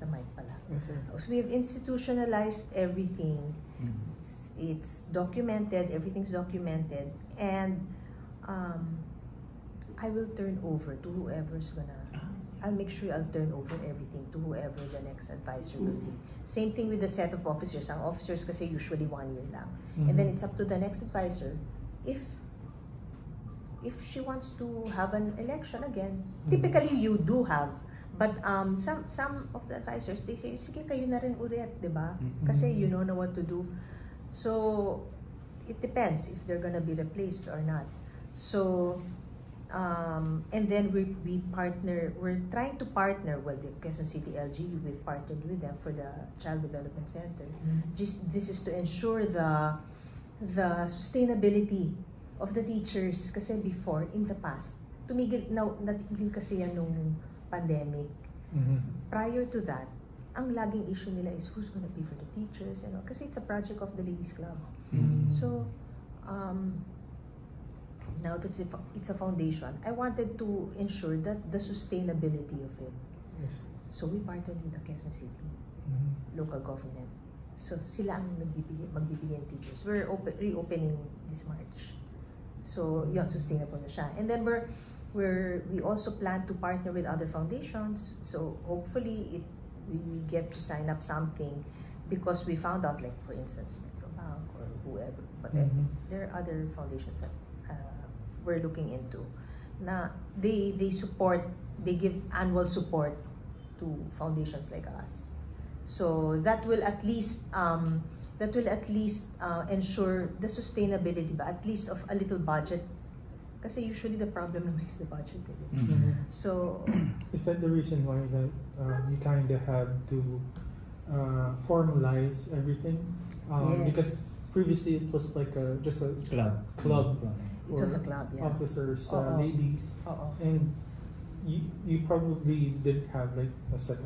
the mic pala. Yes, sir. So we have institutionalized everything. It's documented, everything's documented, and I will turn over to whoever's gonna, I'll make sure I'll turn over everything to whoever the next advisor will be. Same thing with the set of officers. Ang officers kasi usually 1 year lang. And then it's up to the next advisor if she wants to have an election again. Typically you do have, but some of the advisors, they say, sige kayo na rin ulit, diba? Kasi you know na what to do. So it depends if they're gonna be replaced or not. So and then we're trying to partner with the Quezon City LGU. We've partnered with them for the Child Development Center. This is to ensure the sustainability of the teachers. Kasi before, in the past, natigil kasi yan nung pandemic. Prior to that, ang laging issue nila is who's gonna pay for the teachers, you know, kasi it's a project of the Ladies Club. So now that it's a foundation, I wanted to ensure that the sustainability of it. Yes. So we partnered with the Quezon City local government. So sila ang magbibigay ng teachers. We're reopening this March. So yun, sustainable na siya. And then we also plan to partner with other foundations. So hopefully we get to sign up something, because we found out, like for instance, Metro Bank or whoever, whatever. There are other foundations that we're looking into. Na they give annual support to foundations like us. So that will at least ensure the sustainability, but at least of a little budget. Kasi usually the problem is the budget. So is that the reason why that you kind of had to formalize everything? Yes. Because previously it was like just a club. It was a club, yeah. Officers, ladies, and you probably didn't have like a set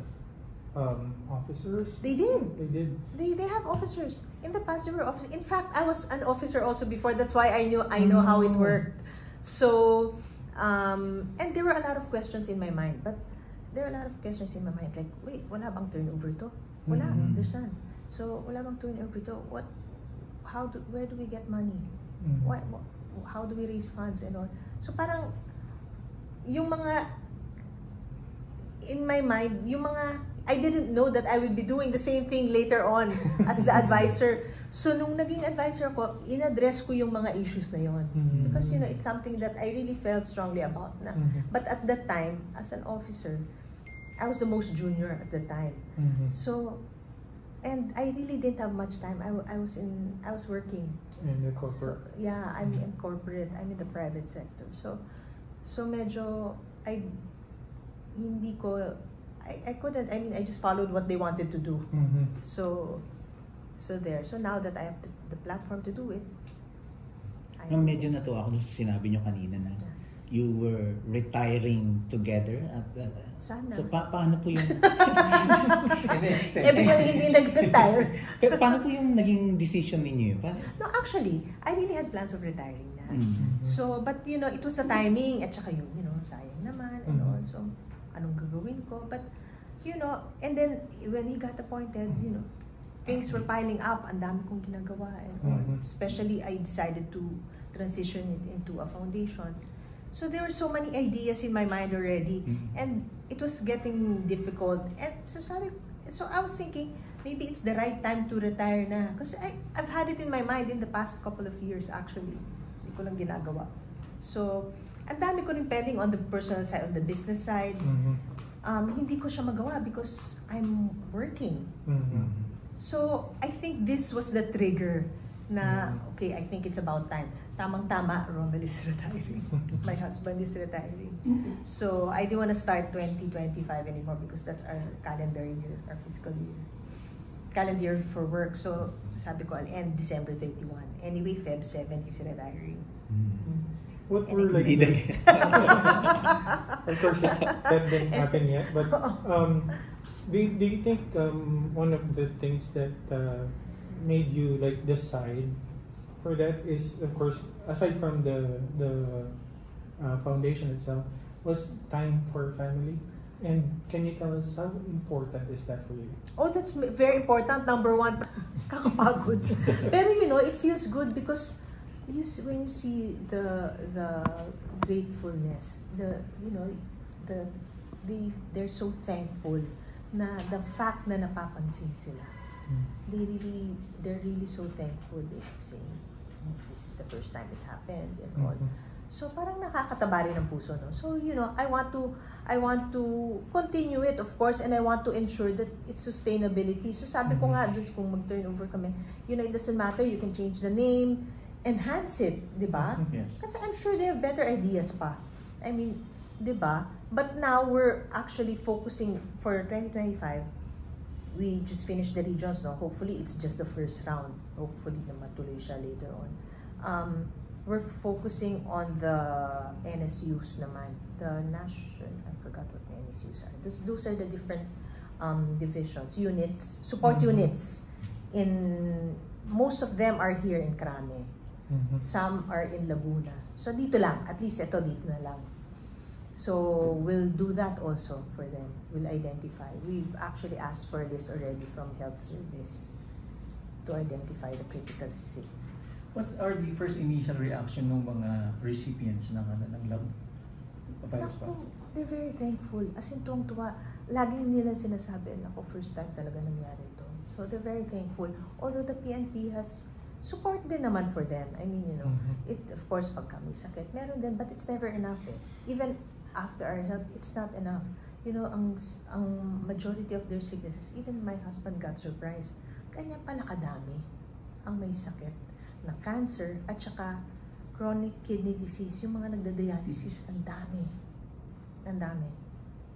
of officers. They did. They have officers. In the past, there were officers. In fact, I was an officer also before. That's why I know how it worked. So, and there were a lot of questions in my mind. But there are a lot of questions in my mind. Like, wait, wala bang turnover to? Wala, there's none. So, wala bang turnover to? Where do we get money? How do we raise funds and all? So parang yung mga in my mind, I didn't know that I would be doing the same thing later on as the advisor. So nung naging advisor ako, in-address ko yung mga issues na yon. Because you know, it's something that I really felt strongly about na. But at that time, as an officer, I was the most junior at the time. So and I really didn't have much time. I was working in the corporate. So, yeah, I'm in corporate. I'm in the private sector. So medyo I couldn't. I mean, I just followed what they wanted to do. So there. So now that I have the platform to do it. Medyo natuwa ako sa sinabi nyo kanina na you were retiring together at Sana. So paano po yung hindi nag-retire. Paano po yung naging decision ninyo? No, actually, I really had plans of retiring na. So, but you know, it was the timing at saka yung, you know, sayang naman and all. So, anong gagawin ko? But, you know, and then when he got appointed, you know, things were piling up. Ang dami kong ginagawa and all. Especially, I decided to transition it into a foundation. So there were so many ideas in my mind already, and it was getting difficult. And so I was thinking, maybe it's the right time to retire na. Because I've had it in my mind in the past couple of years actually. Hindi ko lang ginagawa. So, ang dami ko rin pending on the personal side, on the business side. Hindi ko siya magawa because I'm working. So, I think this was the trigger na, okay, I think it's about time. Tamang-tama, Romel is retiring. My husband is retiring. So, I didn't want to start 2025 anymore because that's our calendar year, our fiscal year. Calendar year for work. So, sabi ko, I'll end December 31. Anyway, Feb 7, he's retiring. What were like of course, that didn't happen yet, but do you think one of the things that made you like decide for that is, of course, aside from the foundation itself, was time for family? And can you tell us how important is that for you? Oh, that's very important. Number one, kakapagod. Pero it feels good because when you see the gratefulness, they're so thankful na the fact na napapansin sila. They're really so thankful. They keep saying, this is the first time it happened and all. So parang nakakataba rin ng puso, no? So I want to continue it, of course, and I want to ensure that it's sustainability. So sabi ko nga, kung mag-turnover kami, it doesn't matter, you can change the name, enhance it, di ba? Yes. Kasi I'm sure they have better ideas pa. I mean, di ba? But now we're actually focusing for 2025. We just finished the regions, no? Hopefully it's just the first round. Hopefully na matuloy siya later on. We're focusing on the NSUs naman. The national, I forgot what the NSUs are. Those are the different divisions, units, support units. Most of them are here in Crame. Some are in Laguna. So dito lang, at least dito na lang. So we'll do that also for them. We'll identify. We've actually asked for this already from Health Service to identify the critical sick. What are the first initial reaction ng mga recipients ng lab? They're very thankful. As in, tuwang-tuwa. Laging nila sinasabi, first time talaga nangyari ito. So they're very thankful. Although the PNP has support din naman for them. I mean, it, of course, pag kami sakit, meron din, but it's never enough eh. Even after our help, it's not enough. Ang majority of their sicknesses, even my husband got surprised. Kanya pala kadami ang may sakit na cancer at saka chronic kidney disease. Yung mga nagda-dialysis, ang dami. Ang dami.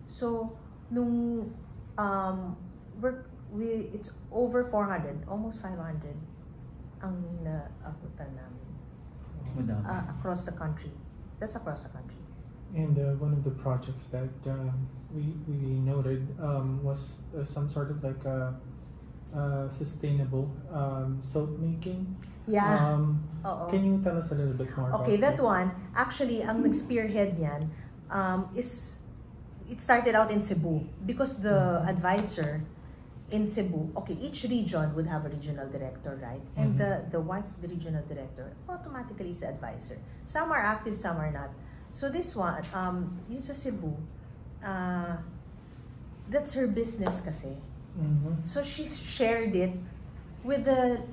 So, nung it's over 400, almost 500 ang naabutan namin across the country. That's across the country. And one of the projects that we noted was some sort of like a sustainable soap making. Yeah. Can you tell us a little bit more about that one, actually, ang nag-spearhead niyan is, it started out in Cebu because the advisor in Cebu, each region would have a regional director, right? And the wife of the regional director automatically is the advisor. Some are active, some are not. So this one, yung sa Cebu, that's her business kasi. So she shared it with the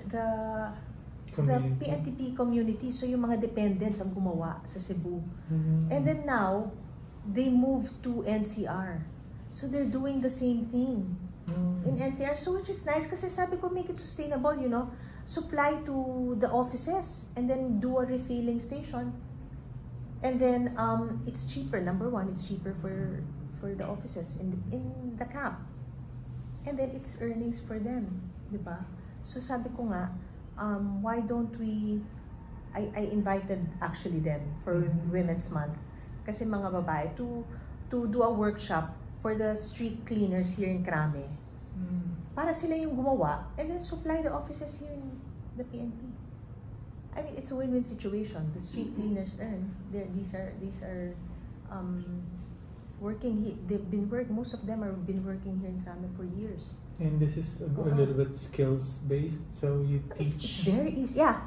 PNTP community. So yung mga dependents ang gumawa sa Cebu. And then now, they moved to NCR. So they're doing the same thing in NCR. So which is nice kasi sabi ko, make it sustainable, supply to the offices and then do a refilling station. And then it's cheaper. Number one, it's cheaper for the offices in the camp. And then it's earnings for them, di ba? So sabi ko nga, why don't we, I invited actually them for Women's Month kasi mga babae to do a workshop for the street cleaners here in Crame. Para sila yung gumawa and then supply the offices here in the PNP. I mean, it's a win-win situation. The street cleaners earn. These are working. Most of them have been working here in Crame for years. And this is a little bit skills based, so you teach. It's very easy, yeah.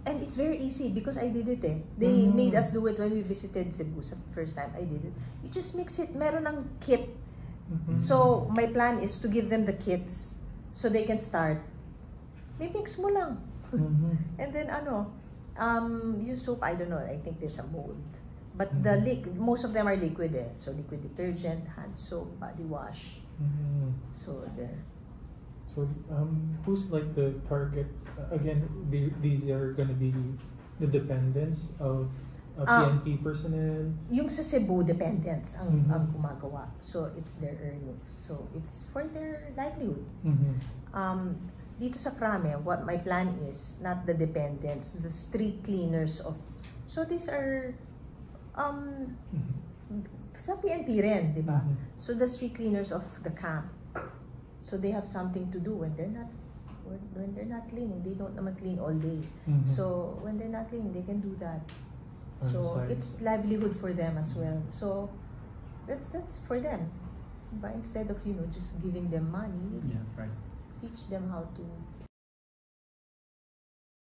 And it's very easy because I did it eh. They made us do it when we visited Cebu the first time. I did it. You just mix it. Meron ng kit. So my plan is to give them the kits so they can start. May mix mo lang. And then yung soap, I don't know. I think there's a mold. But most of them are liquid eh. So liquid detergent, hand soap, body wash. So there. So who's like the target? Again, these are gonna be the dependents of PNP personnel. Yung sa Cebu, dependents ang gumagawa. So it's their earnings. So it's for their livelihood. Dito sa Crame, what my plan is, not the dependents, the street cleaners of. So these are sa PNP rin, di ba? So the street cleaners of the camp. So they have something to do when they're not cleaning. They don't naman clean all day. So when they're not cleaning, they can do that. So it's livelihood for them as well. So that's for them. But instead of just giving them money, Yeah, right. teach them how to